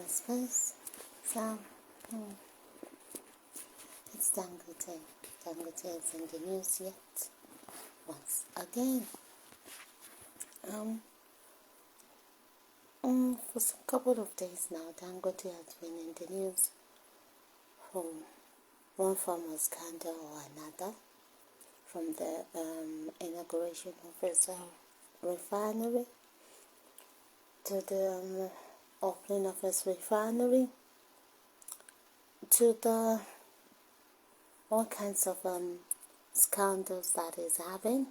space. So, it's Dangote. Dangote is in the news yet. Once again. For some couple of days now, Dangote has been in the news from one form of scandal or another, from the inauguration of his refinery to the opening of his refinery to the all kinds of scandals that he's having.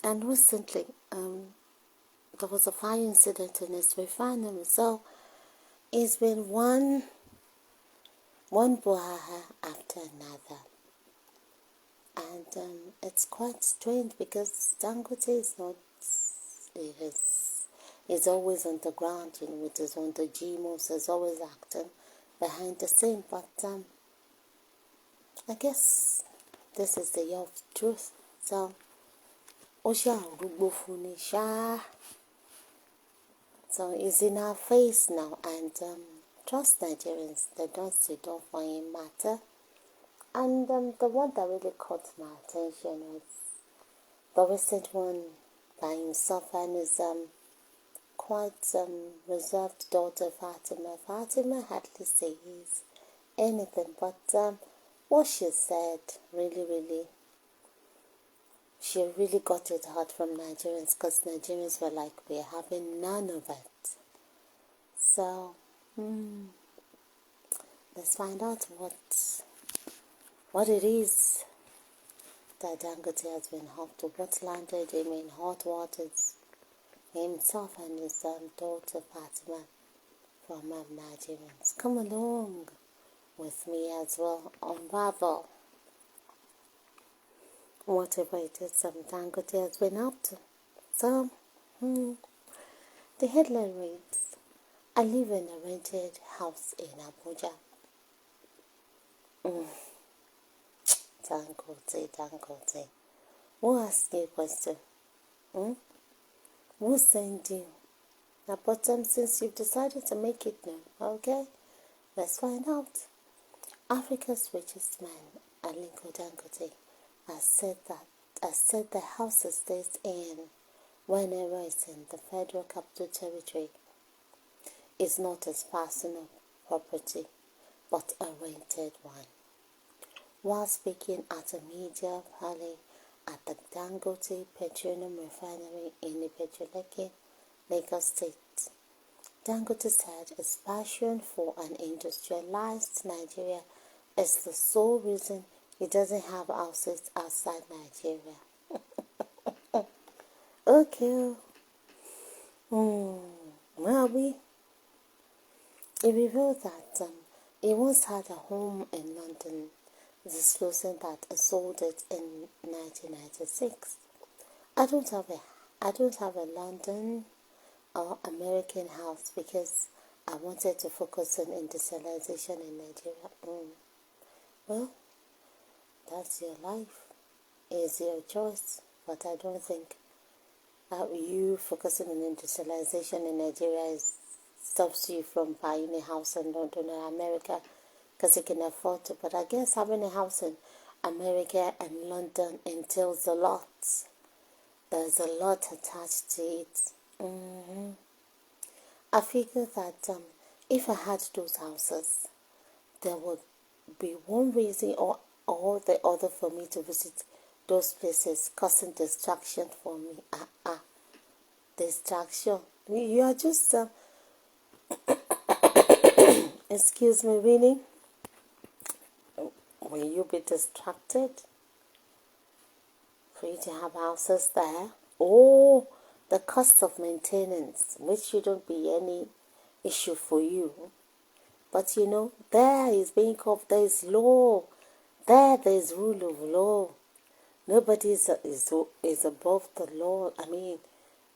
And recently, there was a fire incident in his refinery. So it's been one brouhaha after another. And it's quite strange because Dangote is not, he's always on the ground, with his own the GMOs, he's always acting behind the scene. But I guess this is the year of truth. So, so it's in our face now, and trust Nigerians, they don't sit down for him matter. And the one that really caught my attention was the recent one by himself and his quite reserved daughter Fatima. Fatima hardly says anything, but what she said really, she really got it hard from Nigerians, because Nigerians were like, we're having none of it. So, let's find out what it is that Dangote has been up to, what landed him in hot waters, himself and his daughter Fatima from Nigerians. Come along with me as well, unravel whatever it is Dangote has been up to. So, the headline reads, I live in a rented house in Abuja. Dangote. Who asked you a question? Who sent you? Now, but since you've decided to make it known, okay, let's find out. Africa's richest man, Aliko Dangote, has said the house he stays in whenever it's in the Federal Capital Territory is not his personal property, but a rented one. While speaking at a media rally at the Dangote Petroleum Refinery in Ibeju-Lekki, Lagos State, Dangote said his passion for an industrialized Nigeria is the sole reason he doesn't have houses outside Nigeria. Okay. He revealed that he once had a home in London, disclosing that he sold it in 1996. I don't have a London or American house because I wanted to focus on industrialization in Nigeria. Well, that's your life. It's your choice. But I don't think you focusing on industrialization in Nigeria stops you from buying a house in London or America, because you can afford to. But I guess having a house in America and London entails a lot. There's a lot attached to it. I figure that if I had those houses, there would be one reason or the other for me to visit those places, causing distraction for me. Distraction. You are just excuse me, really? Will you be distracted for you to have houses there? Oh, the cost of maintenance, which shouldn't be any issue for you. But there is being called, there is law. There is rule of law. Nobody is above the law. I mean,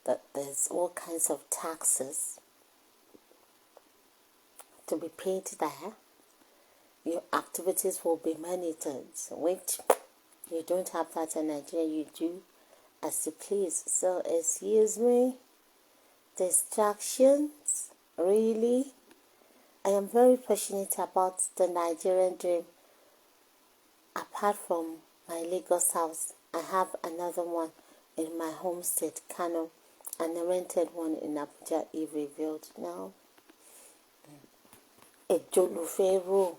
that there's all kinds of taxes to be paid there. Your activities will be monitored, which you don't have that in Nigeria. You do as you please. So, excuse me, distractions Really? I am very passionate about the Nigerian dream. Apart from my Lagos house, I have another one in my home state, Kano, and a rented one in Abuja, if revealed now. Ejolufero.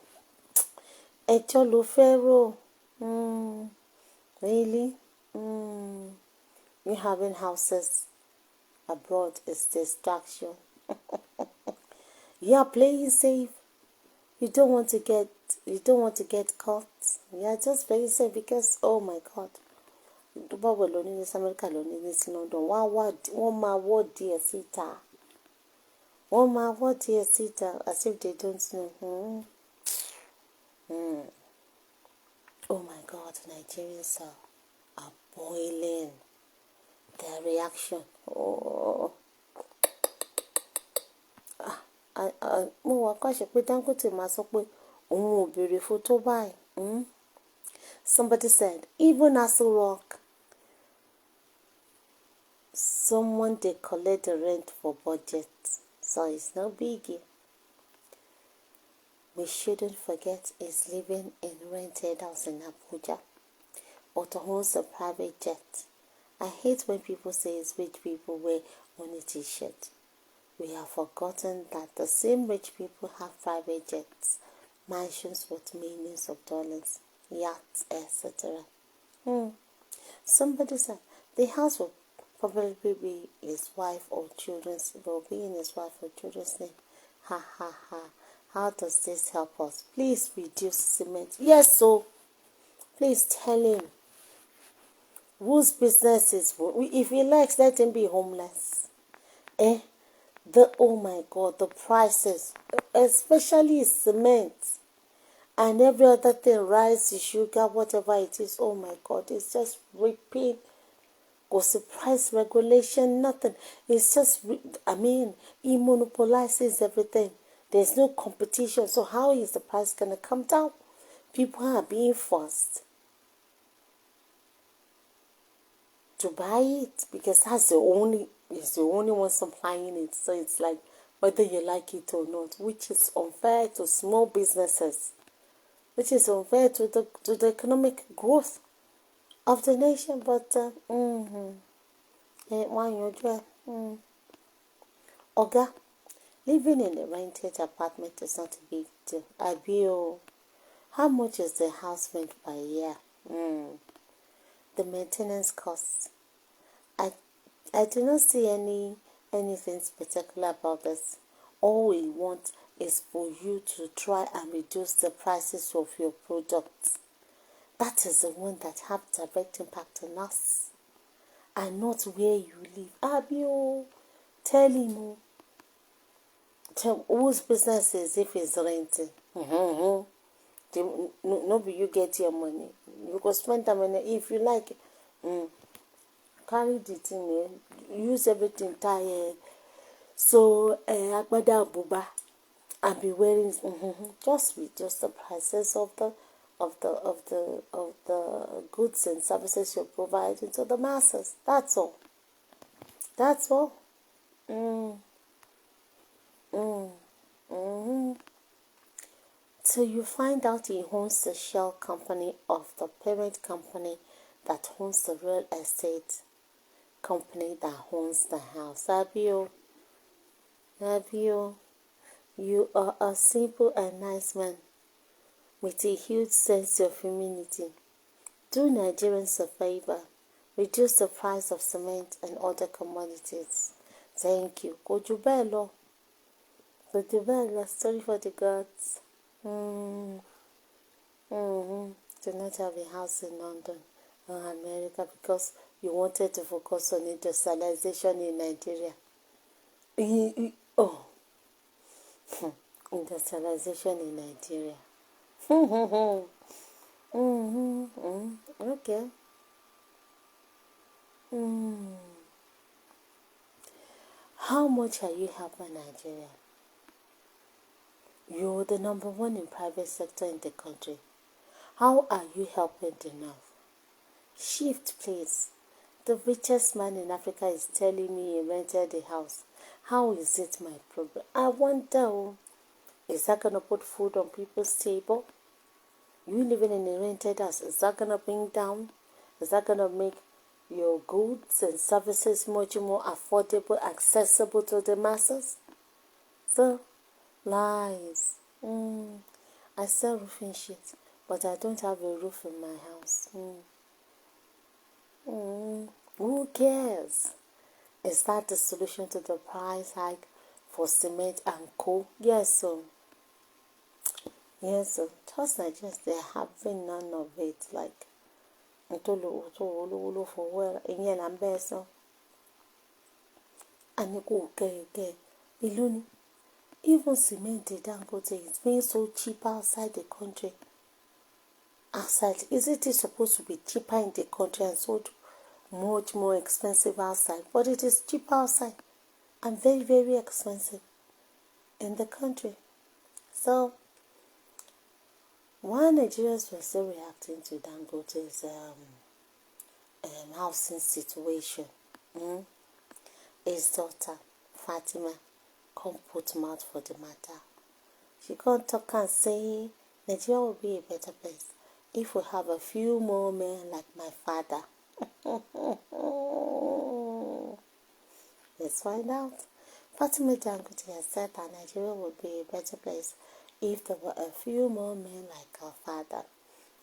Ejolufero. Really? You having houses abroad is distraction. You are playing safe. You don't want to get caught. You are just playing safe because, oh my God. Dubai were learning this America, learning this London. One my word dear sita. One my word dear sita, as if they don't know. Oh my God, Nigerians are boiling. Their reaction. Oh. Mo wà kọ́ṣẹ́ pé Dangote máa sọ pé òun ò béèrè fún tó báyìí. Somebody said, even as a rock, someone they collect the rent for budget, so it's no biggie. We shouldn't forget is living in rented house in Abuja, but owns a private jet. I hate when people say it's rich people wear only t-shirt. We have forgotten that the same rich people have private jets, mansions with millions of dollars, yachts, etc. Somebody said the house will probably be his wife or children's, will be in his wife or children's name. Ha ha ha. How does this help us? Please reduce cement. Yes, so please tell him whose business is. If he likes, let him be homeless. Oh my God, the prices, especially cement and every other thing, rice, sugar, whatever it is. Oh my God, it's just ripping. Because the price regulation, nothing. It's just, he monopolizes everything. There's no competition. So how is the price going to come down? People are being forced to buy it because it's the only one supplying it. So it's like whether you like it or not, which is unfair to small businesses, which is unfair to the economic growth of the nation. But Oga, living in a rented apartment is not a big deal. How much is the house rent per year? The maintenance costs. I do not see anything spectacular about this. All we want is for you to try and reduce the prices of your products. That is the one that have direct impact on us, and not where you live. Abio, tell him. Whose business is if it's renting? Nobody you get your money. You can spend the money if you like. Carry the thing, use everything tired. So agbada buba, and be wearing. Just reduce the prices of the goods and services you're providing to the masses. That's all. That's all. So you find out he owns the shell company of the parent company that owns the real estate company that owns the house. Abio, you are a simple and nice man with a huge sense of humanity. Do Nigerians a favor. Reduce the price of cement and other commodities. Thank you. Kojubelo. Sorry for the gods. Do not have a house in London or America because you wanted to focus on industrialization in Nigeria. Industrialization in Nigeria. Okay. How much are you helping Nigeria? You're the number one in private sector in the country. How are you helping the North? Shift, please. The richest man in Africa is telling me he rented a house How is it my problem? I wonder, is that going to put food on people's table? You living in a rented house, is that going to bring down? Is that going to make your goods and services much more affordable, accessible to the masses? So, lies. I sell roofing sheets, but I don't have a roof in my house. Who cares? Is that the solution to the price hike for cement and coal? Yes, so. Yes, so. Just Nigerians, they're having none of it. Like, for where, and I'm best, so. And you go, okay. Iluni. Even cement, Dangote, it's being so cheap outside the country. Outside, isn't it supposed to be cheaper in the country and sold much more expensive outside? But it is cheaper outside and very, very expensive in the country. So, while Nigerians were still reacting to Dangote's housing situation, his daughter, Fatima, can't put mouth for the matter. She can't talk and say Nigeria will be a better place if we have a few more men like my father. Let's find out. Fatima Dangote has said that Nigeria would be a better place if there were a few more men like her father.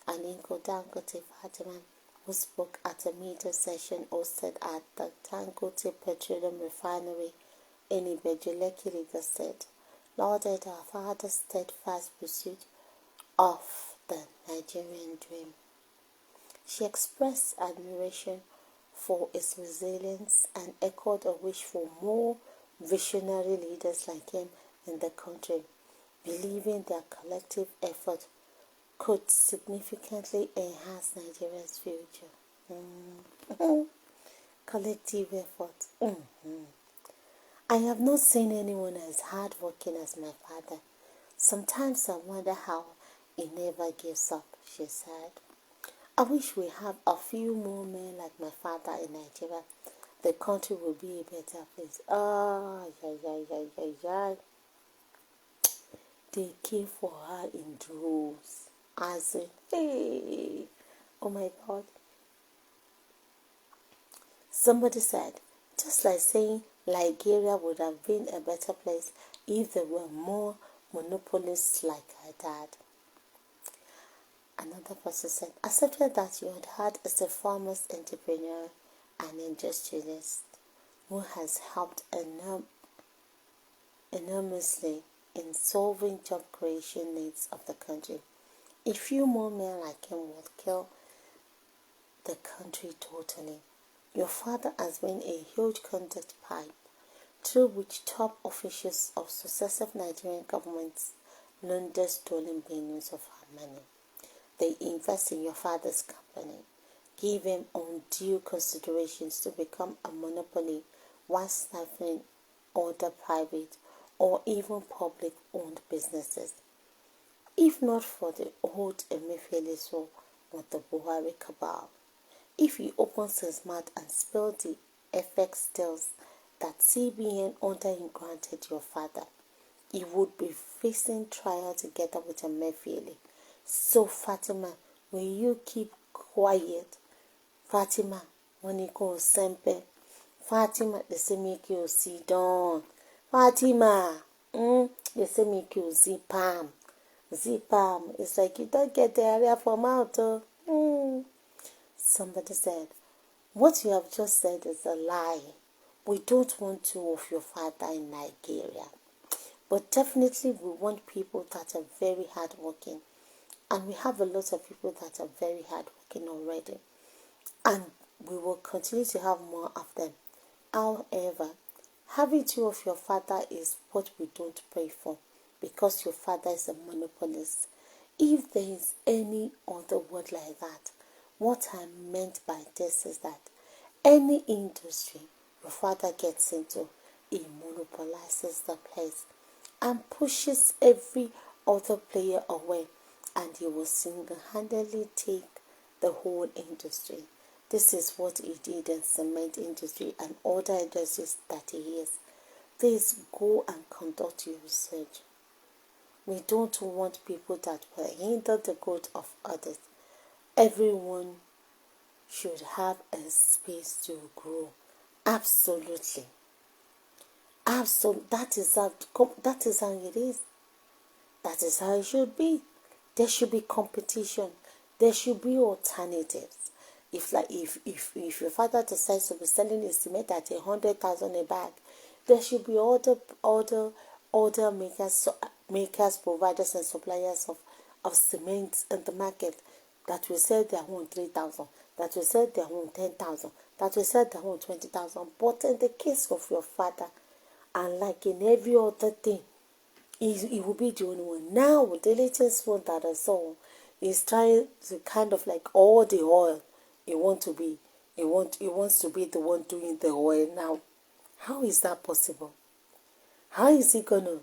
Aliko Dangote Fatima, who spoke at a media session hosted at the Dangote Petroleum Refinery in Ibejuleki, Lagos, said, lauded her father's steadfast pursuit of the Nigerian dream. She expressed admiration for his resilience and echoed a wish for more visionary leaders like him in the country, believing their collective effort could significantly enhance Nigeria's future. Collective effort. I have not seen anyone as hardworking as my father. Sometimes I wonder how he never gives up, she said. I wish we have a few more men like my father in Nigeria. The country will be a better place. They came for her in droves. As in, hey, oh my God. Somebody said, just like saying Nigeria would have been a better place if there were more monopolists like her dad. Another person said, accepted that your dad is a foremost entrepreneur and industrialist who has helped enormously in solving job creation needs of the country. A few more men like him would kill the country totally. Your father has been a huge conduit pipe through which top officials of successive Nigerian governments laundered stolen billions of our money. They invest in your father's company, give him undue considerations to become a monopoly while stifling other private or even public-owned businesses. If not for the old Emefiele's war with the Buhari cabal, if he opens his mouth and spills the FX deals that CBN under him granted your father, he would be facing trial together with Emefiele. So Fatima, will you keep quiet? Fatima, when you go sempe. Fatima, they say make you sit down. Fatima, they say make you zip palm. Zip palm. It's like you don't get the area from out. Somebody said, what you have just said is a lie. We don't want two of your father in Nigeria. But definitely we want people that are very hardworking. And we have a lot of people that are very hardworking already. And we will continue to have more of them. However, having two of your father is what we don't pray for, because your father is a monopolist. If there is any other word like that, what I meant by this is that any industry your father gets into, he monopolizes the place and pushes every other player away, and he will single-handedly take the whole industry. This is what he did in cement industry and other industries that he is. Please go and conduct your research. We don't want people that will hinder the growth of others. Everyone should have a space to grow. Absolutely. Absolutely. That is how it is. That is how it should be. There should be competition. There should be alternatives. If your father decides to be selling his cement at 100,000 a bag, there should be other makers, providers, and suppliers of cement in the market that will sell their own 3,000, that will sell their own 10,000, that will sell their own 20,000. But in the case of your father, and like in every other thing, he will be the only one. Now, the latest one that I saw is trying to kind of like all the oil. He wants to be the one doing the oil now. How is that possible? How is he gonna?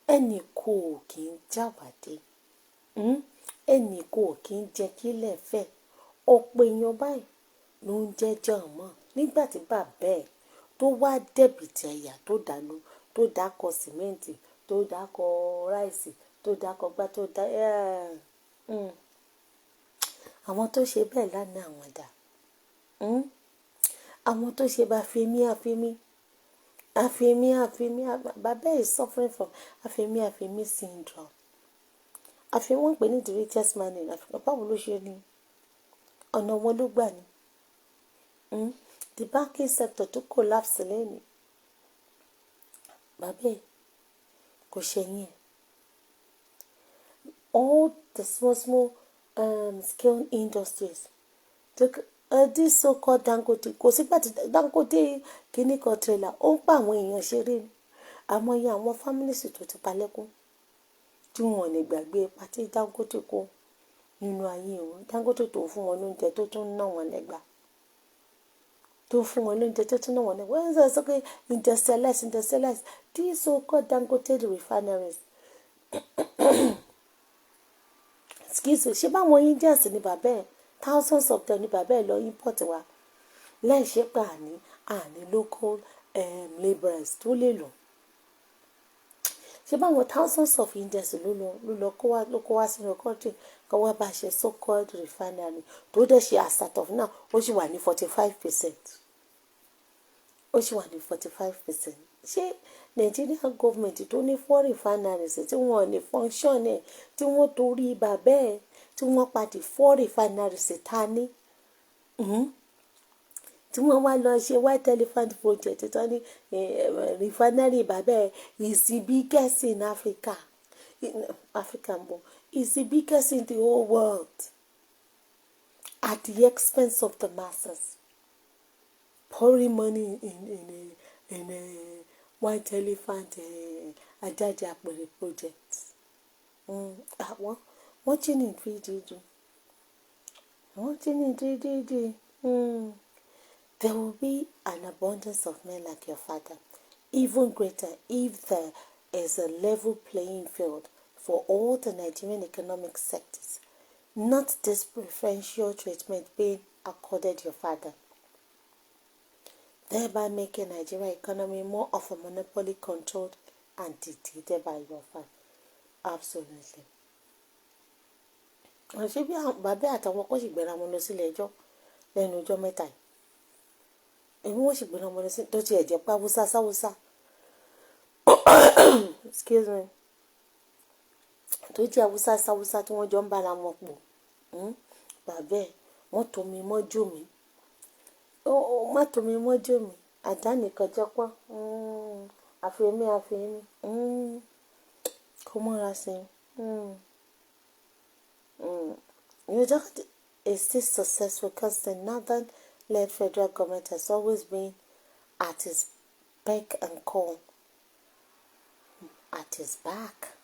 Ẹnì kò kí ń jáwàdé. Ẹnì kò kí ń jẹ́ kí ilẹ̀ fẹ́. Ọ̀pọ̀ èèyàn báyìí ló ń jẹ́jọ́ ọmọ nígbà tí bàbá ẹ̀ tó wá dẹ̀bìtì ẹ̀yà tó dànù, tó dákọ̀ sìmẹ́ǹtì, tó dákọ̀ ráìsì, tó dákọ̀ gbá, tó dá àwọn tó ṣe bẹ́ẹ̀ lánàá àwọn dà. Àwọn tó ṣe bá àfimí, bàbá is suffering from àfimí syndrome. Wọ́n pè ní the richest man in Africa. Báwo ló ṣe ní? Ọ̀nà wọn ló gbà ní. The banking sector tó collapse lẹ́nu. Bàbá kò ṣẹ̀yìn ẹ̀. All the small scale industries. This so-called Dangote, kò sígbà tí Dangote kìíní kan trailer ó ń pa àwọn èèyàn ṣeré ni. Àmọ́ iye àwọn families tó ti palẹ́kún tí wọn ò lè gbàgbé pàtí Dangote kó nínú ayé wọn. Dangote tó fún wọn lóúnjẹ tó tún ná wọn lẹ́gbàá. Tó fún wọn lóúnjẹ tó tún ná wọn lẹ́gbàá. Wọ́n ń sọ pé industrialize. These so-called Dangote refineries. Excuse me, ṣé báwọn Indians ní bàbá ẹ̀? Thousands of them ní bàbá ẹ̀ lọ import wa. Láì ṣe pé àní local labourers tó lè lò. Ṣé báwọn thousands of Indians ló kó wá sínú country kan wá bá ṣe so-called refinery tó dẹ̀ ṣe as of now ó sì wà ní 45%. Ó sì wà ní 45%. Ṣé Nigerian government tó ní 4 refineries tí wọ́n ní function ẹ̀ tí wọ́n torí bàbá ẹ̀ tí wọ́n pàdé 4 refineries ta ní tí wọ́n wá lọ ṣe white elephant project tó ní refinery bàbá ẹ̀ is the biggest in Africa. Is the biggest in the whole world at the expense of the masses. Pouring money in a white elephant Ajaja Apere project. Watching in 3D. There will be an abundance of men like your father, even greater if there is a level playing field for all the Nigerian economic sectors, not this preferential treatment being accorded your father, thereby making Nigerian economy more of a monopoly controlled and dictated by your father. Absolutely. Ṣé bí bàbá àtàwọn kan sì gbéra wọn lọ sílé ẹjọ́ lẹ́nu ọjọ́ mẹ́ta yìí? Èmi wọ́n sì gbéra wọn lọ sí tó ti ẹ̀jẹ̀ pa Hausa sáwúsá. Excuse me. Tó jẹ́ Hausa sáwúsá tí wọ́n jọ ń bára wọn pọ̀. Bàbá wọ́n tó mi mọ́jú mi. Má tó mi mọ́jú mi. Àdánìkan jẹ́ pọ́n. Àfihàn. Kó mọ́ra sí i. Dangote is still successful because the northern-led federal government has always been at his beck and call, at his back,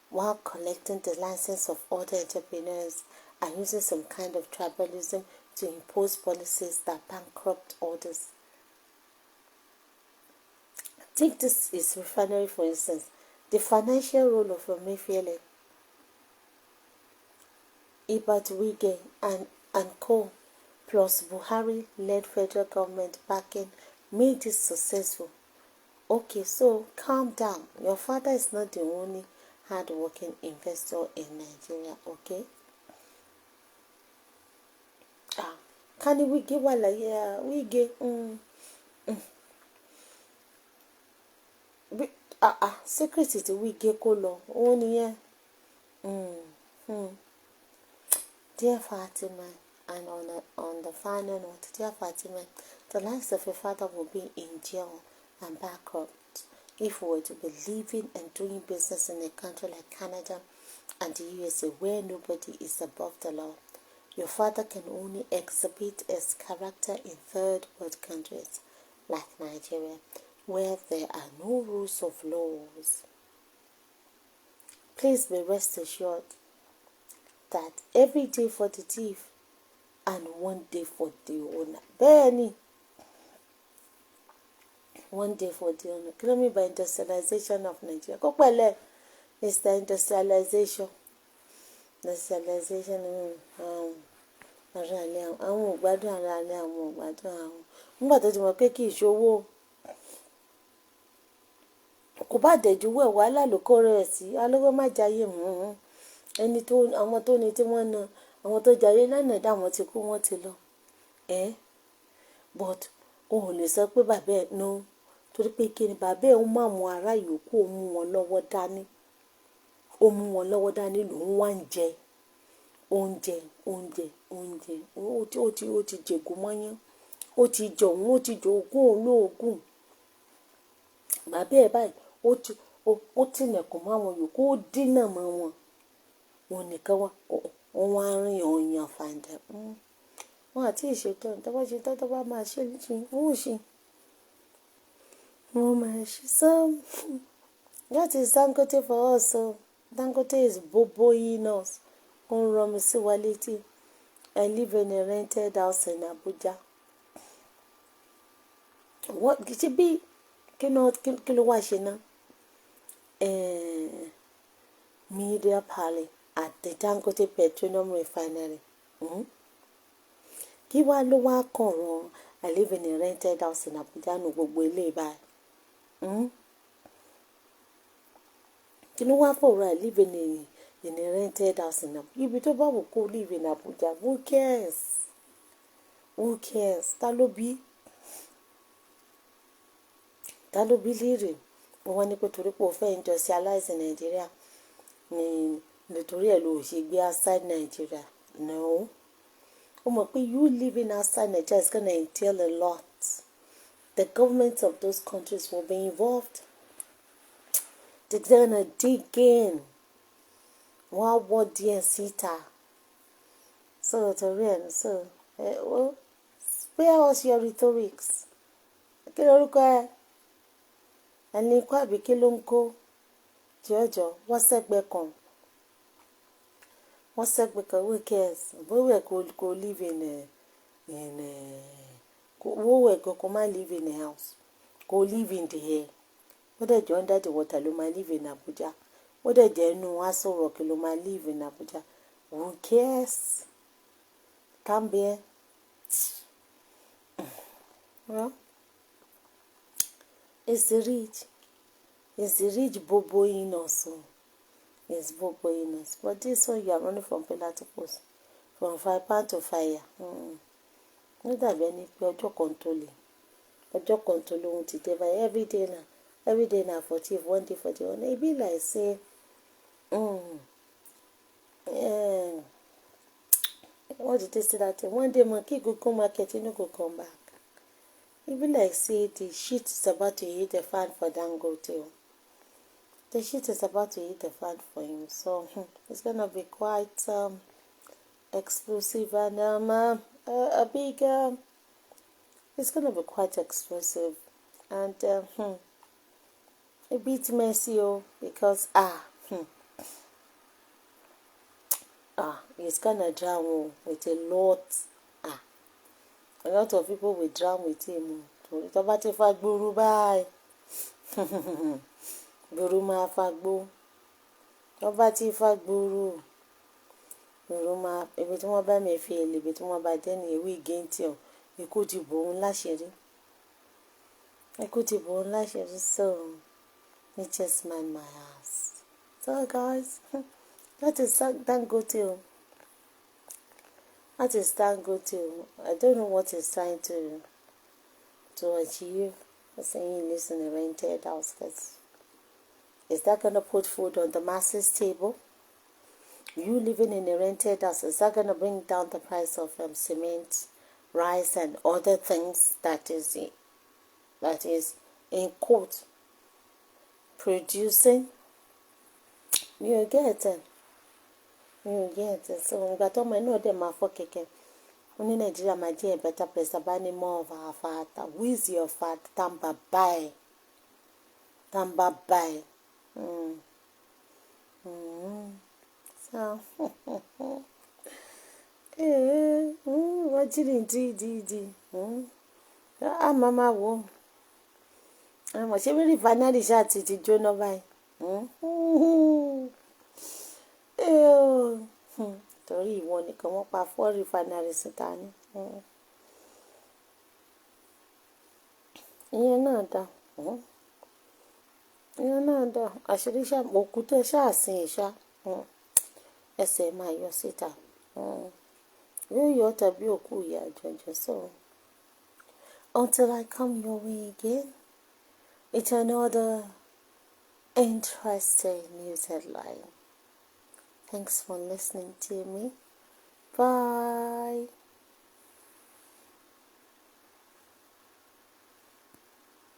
while collecting the license of other entrepreneurs and using some kind of tribalism to impose policies that bankrupt others. Take this is refinery, for instance. The financial role of Emefiele, Ibert Wige and co. plus Buhari-led federal government backing made it successful. Okay, so calm down. Your father is not the only hard-working investor in Nigeria, okay? Can we give wige secret tí wige kó lọ òun nìyẹn. Dear Fatima, and on the final note, dear Fatima, the likes of your father will be in jail and bankrupt if we were to be living and doing business in a country like Canada and the USA where nobody is above the law. Your father can only exhibit his character in third world countries like Nigeria where there are no rules of laws. Please be rest assured that every day for the thief and one day for the owner. Benny, one day for the owner. Kí ló mean by industrialization of Nigeria? Kó pẹ̀lẹ́, it's the industrialization. Industrialization. Ara alẹ́ àwọn ò gbádùn ara alẹ́ àwọn ò gbádùn àwọn. Nígbà tó ti mọ̀ pé kì í ṣowó. Kò bá dẹ̀jú wẹ̀ wàhálà ló kó rẹ̀ sí. Alówó má jayé ẹni tó àwọn tó ní tí wọ́n na àwọn tó jayé lánàá dá wọn ti kú wọ́n ti lọ. But o ò lè sọ pé bàbá ẹ̀ no torí pé kí ni bàbá ẹ̀ ń mú àwọn ará yòókù ó mú wọn lọ́wọ́ dání. Ó mú wọn lọ́wọ́ dání lòun wá ń jẹ oúnjẹ ó ti jẹ̀gùn mọ́yán ó ti jọ̀hún ó ti jogún olóògùn. Bàbá ẹ̀ báyìí ó tilẹ̀kùn mọ́ àwọn yòókù ó dínà mọ́ wọn. Wọn nìkan wá rìn ọ̀yàn fàǹdà. Wọn àti ìṣètò tó bá ṣe tó bá máa ṣe ṣe wọ́n ò ṣe. Wọ́n máa ṣe some. That is Dangote for us. So Dangote is boboing us. Ó ń rán mi sí wa létí. I live in a rented house in Abuja. What ṣe bí kí ló wá ṣe ná? Media Pally at the Dangote Petroleum Refinery. Kí wá ló wá kàn rán I live in a rented house in Abuja nù gbogbo ilé báyìí. Kí ló wá fọ̀rọ̀ I live in a rented house in Abuja? Ibi tó bá wù kó live in Abuja. Who cares? Who cares? Ta ló bí léèrè? Wọ́n ní pé torí pé o fẹ́ industrialize in Nigeria nítorí ẹ̀ ló ṣe gbé outside Nigeria. No. O mọ̀ pé you living outside Nigeria is gonna entail a lot. The governments of those countries will be involved. They're gonna dig in. Wọ́n á wọ́ díẹ̀ síta. So torí ẹ̀ spare us your rhetorics. Kí lorúkọ ẹ? Ẹni ikú àbí kí ló ń kó? Jọ̀ọ́jọ̀ wọ́n sẹ́gbẹ́ kan. Who cares? Wọ́wẹ̀ kò live wọ́wẹ̀ kò má live in a house. Kò live in the air. Wọ́n dẹ̀ jẹ́ under the water ló máa live in Abuja. Wọ́n dẹ̀ jẹ́ inú Aso Rock ló máa live in Abuja. Who cares? Can't bear. Well, it's the rich boboing us. It's boboing us. But this one you are running from pillar to post, from fire pan to fire. Ní dàbí ẹni pé ọjọ́ kan tó lóhun ti dé báyìí every day na for thief one day for the owner. E be like say what did they say that thing? One day monkey go come market, no go come back. E be like say the shit is about to hit the fan for Dangote. The shit is about to hit the fan for him. So it's gonna be quite explosive and a big it's gonna be quite explosive and a bit messy because it's gonna drown with a lot of people will drown with him. Tó bá ti fa gbúrú báyìí gbúrú máa fa gbó. Tó bá ti fa gbúrú máa ibi tí wọ́n bá mi fi èlé ibi tí wọ́n bá dé ní ewé ìgéǹtì ikú ti bò ń láṣìírí. Ikú ti bò ń láṣìírí so he just mind my ass. So guys, that is Dangote. That is Dangote. I don't know what he's trying to achieve. Saying he lives in a rented house. Is that gonna put food on the masses' table? You living in a rented house, is that gonna bring down the price of cement, rice, and other things that is in quote producing? You get it. So ìgbà tó ọmọ náà dẹ̀ máa fọ́ kẹ̀kẹ́ ó ní Nàìjíríà máa jẹ́ a better place tàbá ní more of our father. Who is your father? Tàǹbà báyìí. So wọ́n jìnnì dídí á máa wò ó àmọ̀ ṣé rìfánárì ṣáà ti jóná báyìí. Torí ìwọ nìkan wọ́n pa 4 rìfánárì síta ní. Ìyẹn náà dá àṣírí òkúta ṣáà sin ìṣá ẹsẹ̀ máa yọ síta yóò yọ tàbí òkú ìyá jọjọ. So until I come your way again it's another interesting news headline. Thanks for listening to me. Bye.